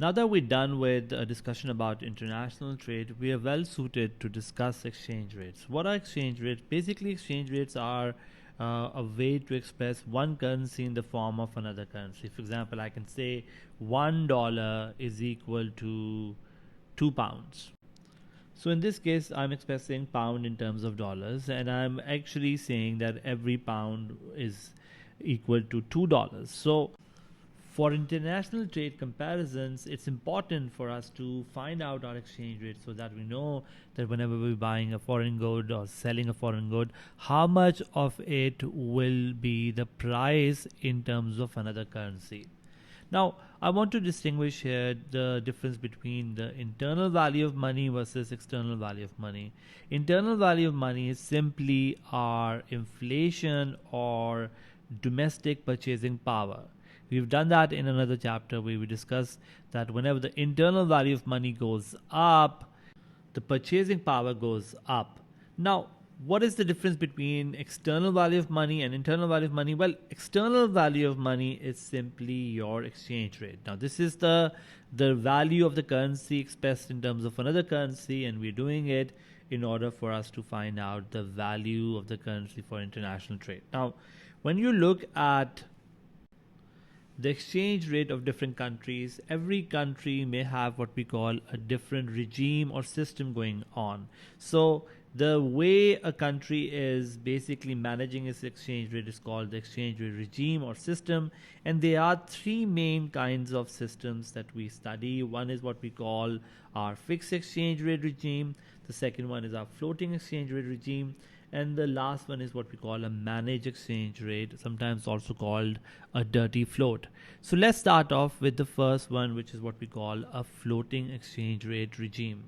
Now that we're done with a discussion about international trade, we are well suited to discuss exchange rates. What are exchange rates? Basically, exchange rates are a way to express one currency in the form of another currency. For example, I can say $1 is equal to £2. So in this case, I'm expressing pound in terms of dollars, and I'm actually saying that every pound is equal to $2. So for international trade comparisons, it's important for us to find out our exchange rate so that we know that whenever we're buying a foreign good or selling a foreign good, how much of it will be the price in terms of another currency. Now, I want to distinguish here the difference between the internal value of money versus external value of money. Internal value of money is simply our inflation or domestic purchasing power. We've done that in another chapter where we discussed that whenever the internal value of money goes up, the purchasing power goes up. Now, what is the difference between external value of money and internal value of money? Well, external value of money is simply your exchange rate. Now, this is the value of the currency expressed in terms of another currency, and we're doing it in order for us to find out the value of the currency for international trade. Now, when you look at the exchange rate of different countries, every country may have what we call a different regime or system going on. So the way a country is basically managing its exchange rate is called the exchange rate regime or system, and there are three main kinds of systems that we study. One is what we call our fixed exchange rate regime, the second one is our floating exchange rate regime, and the last one is what we call a managed exchange rate, sometimes also called a dirty float. So let's start off with the first one, which is what we call a floating exchange rate regime.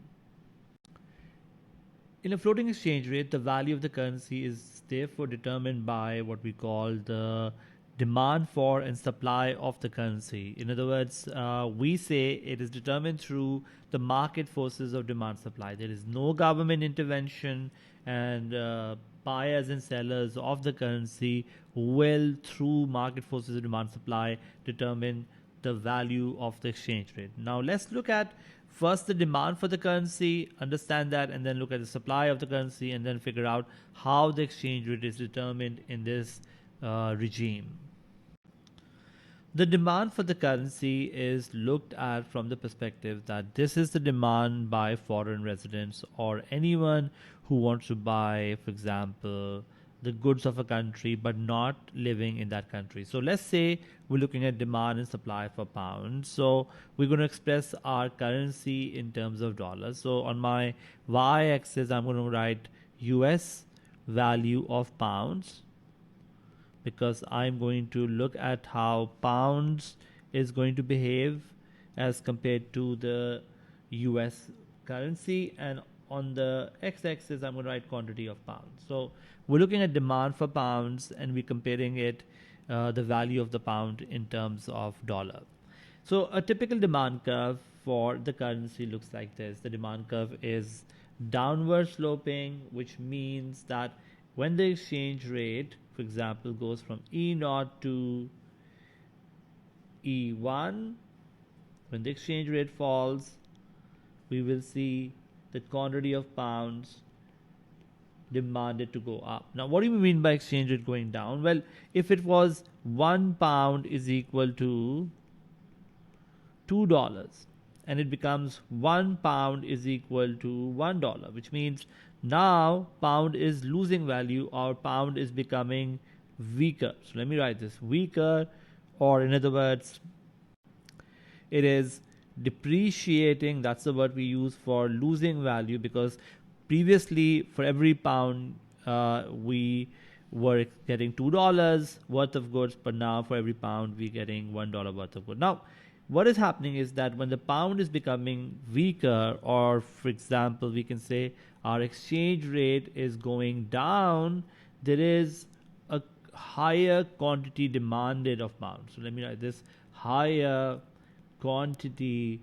In a floating exchange rate, the value of the currency is therefore determined by what we call the demand for and supply of the currency. In other words, we say it is determined through the market forces of demand supply. There is no government intervention, and buyers and sellers of the currency will, through market forces of demand supply, determine the value of the exchange rate. Now let's look at first the demand for the currency, understand that, and then look at the supply of the currency, and then figure out how the exchange rate is determined in this regime. The demand for the currency is looked at from the perspective that this is the demand by foreign residents or anyone who wants to buy, for example, the goods of a country but not living in that country. So let's say we're looking at demand and supply for pounds. So we're going to express our currency in terms of dollars. So on my y-axis, I'm going to write US value of pounds, because I'm going to look at how pounds is going to behave as compared to the US currency, and on the x-axis I'm going to write quantity of pounds. So we're looking at demand for pounds and we're comparing it, the value of the pound in terms of dollar. So a typical demand curve for the currency looks like this. The demand curve is downward sloping, which means that when the exchange rate, for example, goes from E0 to E1, when the exchange rate falls, we will see the quantity of pounds demanded to go up. Now, what do you mean by exchange rate going down? Well, if it was £1 is equal to $2, and it becomes £1 is equal to $1, which means now pound is losing value, or pound is becoming weaker. So let me write this: weaker, or in other words, it is depreciating. That's the word we use for losing value, because previously for every pound we were getting $2 worth of goods, but now for every pound we're getting $1 worth of goods. Now what is happening is that when the pound is becoming weaker, or for example we can say our exchange rate is going down, there is a higher quantity demanded of pounds. So let me write this: higher quantity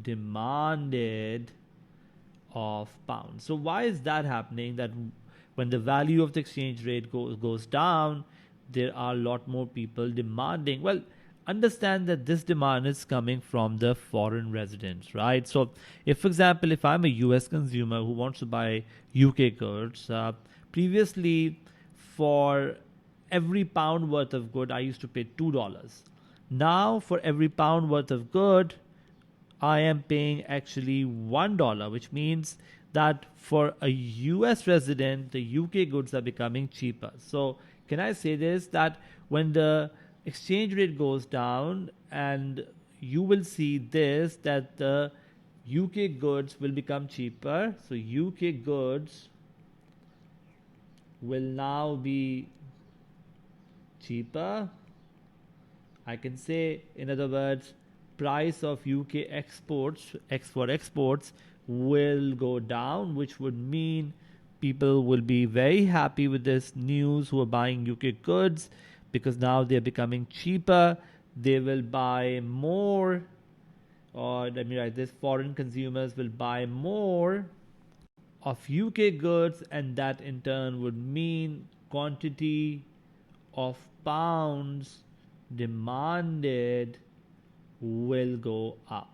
demanded of pounds. So why is that happening? That when the value of the exchange rate goes down, there are a lot more people demanding. Well, understand that this demand is coming from the foreign residents, right? So, if, for example, if I'm a US consumer who wants to buy UK goods, previously for every pound worth of good, I used to pay $2. Now, for every pound worth of good, I am paying actually $1, which means that for a US resident, the UK goods are becoming cheaper. So, can I say this, that when the exchange rate goes down, and you will see this, that the UK goods will become cheaper. So, UK goods will now be cheaper. I can say, in other words, price of UK exports, exports will go down, which would mean people will be very happy with this news who are buying UK goods, because now they're becoming cheaper. They will buy more, or let me write this, foreign consumers will buy more of UK goods, and that in turn would mean quantity of pounds demanded will go up.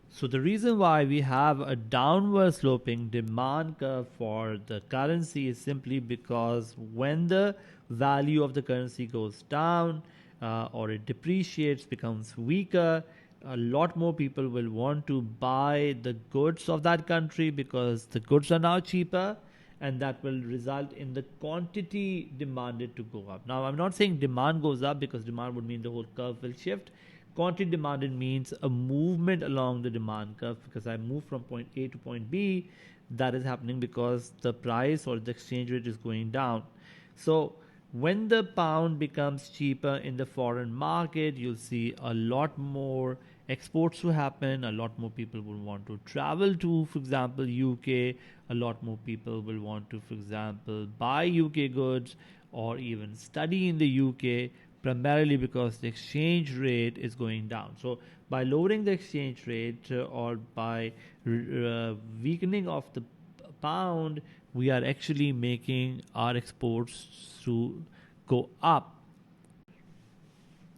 So the reason why we have a downward sloping demand curve for the currency is simply because when the value of the currency goes down, or it depreciates, becomes weaker, a lot more people will want to buy the goods of that country because the goods are now cheaper, and that will result in the quantity demanded to go up. Now, I'm not saying demand goes up, because demand would mean the whole curve will shift. Quantity demanded means a movement along the demand curve, because I move from point A to point B. That is happening because the price or the exchange rate is going down. So when the pound becomes cheaper in the foreign market, you'll see a lot more exports to happen. A lot more people will want to travel to, for example, UK. A lot more people will want to, for example, buy UK goods or even study in the UK, primarily because the exchange rate is going down. So by lowering the exchange rate, or by weakening of the pound, we are actually making our exports to go up.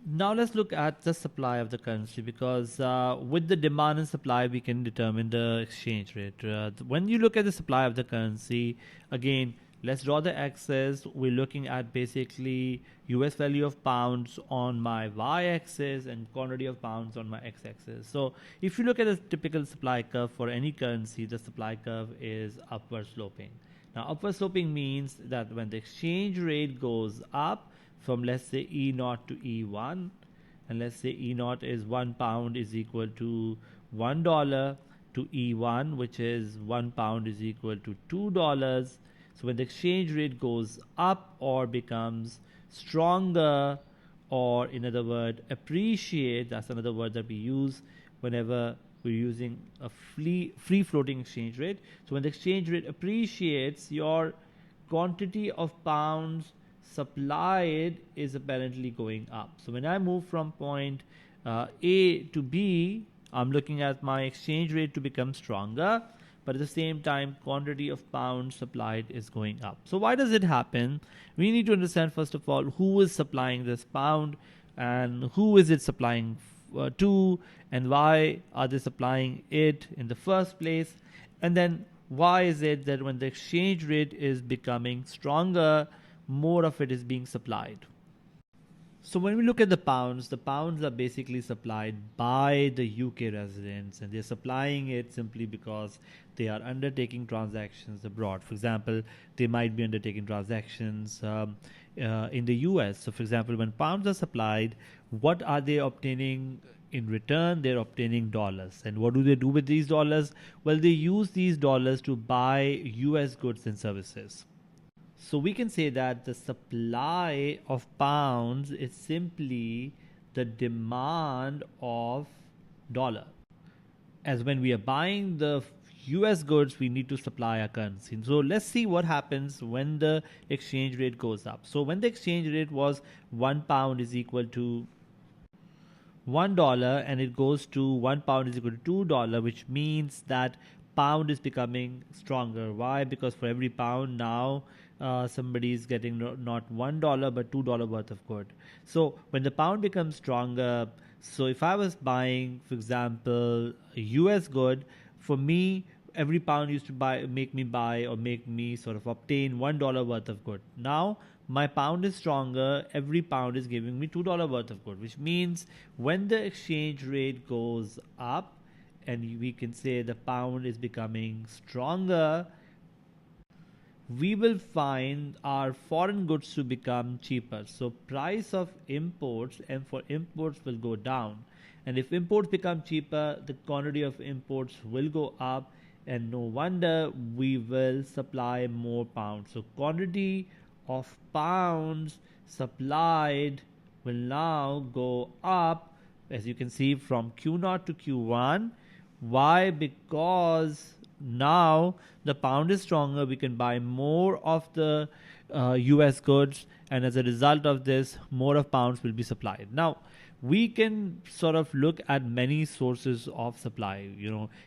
Now let's look at the supply of the currency, because with the demand and supply we can determine the exchange rate. When you look at the supply of the currency, again, let's draw the axis. We're looking at basically US value of pounds on my y-axis and quantity of pounds on my x-axis. So if you look at a typical supply curve for any currency, the supply curve is upward sloping. Now, upward sloping means that when the exchange rate goes up from, let's say, E0 to E1, and let's say E0 is 1 pound is equal to $1, to E1, which is 1 pound is equal to $2. So when the exchange rate goes up or becomes stronger, or in other words, appreciate, that's another word that we use whenever we're using a free floating exchange rate. So when the exchange rate appreciates, your quantity of pounds supplied is apparently going up. So when I move from point A to B, I'm looking at my exchange rate to become stronger, but at the same time, quantity of pounds supplied is going up. So why does it happen? We need to understand, first of all, who is supplying this pound, and who is it supplying to, and why are they supplying it in the first place, and then why is it that when the exchange rate is becoming stronger, more of it is being supplied. So when we look at the pounds are basically supplied by the UK residents, and they're supplying it simply because they are undertaking transactions abroad. For example, they might be undertaking transactions in the US. So for example, when pounds are supplied, what are they obtaining in return? They're obtaining dollars. And what do they do with these dollars? Well, they use these dollars to buy US goods and services. So we can say that the supply of pounds is simply the demand of dollar. As when we are buying the US goods, we need to supply our currency. So let's see what happens when the exchange rate goes up. So when the exchange rate was 1 pound is equal to $1, and it goes to 1 pound is equal to $2, which means that pound is becoming stronger. Why? Because for every pound now, somebody is getting not $1 but $2 worth of good. So when the pound becomes stronger, so if I was buying, for example, a US good, for me, every pound used to make me sort of obtain $1 worth of good. Now my pound is stronger, every pound is giving me $2 worth of good, which means when the exchange rate goes up, and we can say the pound is becoming stronger, we will find our foreign goods to become cheaper. So price of imports and for imports will go down. And if imports become cheaper, the quantity of imports will go up, and no wonder we will supply more pounds. So quantity of pounds supplied will now go up, as you can see, from Q0 to Q1. Why? Because now the pound is stronger, we can buy more of the US goods, and as a result of this, more of pounds will be supplied. Now we can sort of look at many sources of supply.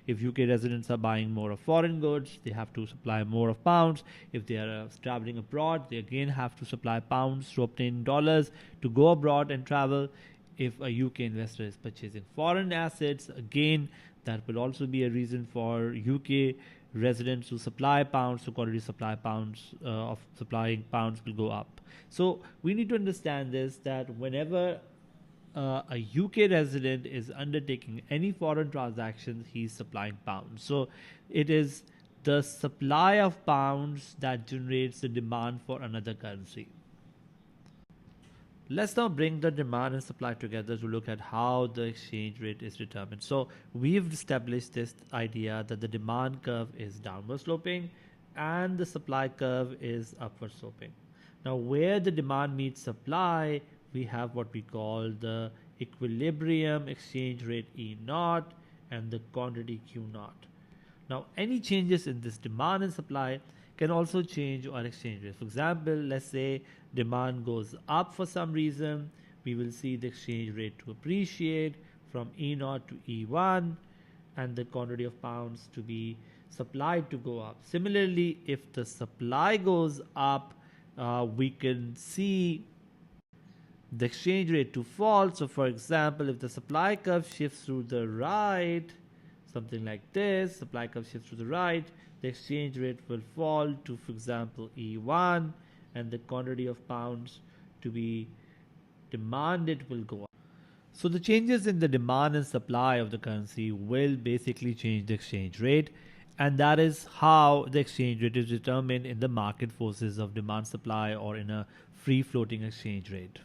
If UK residents are buying more of foreign goods, they have to supply more of pounds. If they are traveling abroad, they again have to supply pounds to obtain dollars to go abroad and travel. If a UK investor is purchasing foreign assets, again, that will also be a reason for UK residents to supply pounds, so quantity supply pounds of supplying pounds will go up. So we need to understand this, that whenever a UK resident is undertaking any foreign transactions, he's supplying pounds. So it is the supply of pounds that generates the demand for another currency. Let's now bring the demand and supply together to look at how the exchange rate is determined. So we've established this idea that the demand curve is downward sloping and the supply curve is upward sloping. Now where the demand meets supply, we have what we call the equilibrium exchange rate E0 and the quantity Q0. Now any changes in this demand and supply can also change our exchange rate. For example, let's say demand goes up for some reason, we will see the exchange rate to appreciate from E0 to E1 and the quantity of pounds to be supplied to go up. Similarly, if the supply goes up, we can see the exchange rate to fall. So for example, if the supply curve shifts to the right, something like this, supply curve shifts to the right, the exchange rate will fall to, for example, E1, and the quantity of pounds to be demanded will go up. So the changes in the demand and supply of the currency will basically change the exchange rate, and that is how the exchange rate is determined in the market forces of demand supply or in a free floating exchange rate.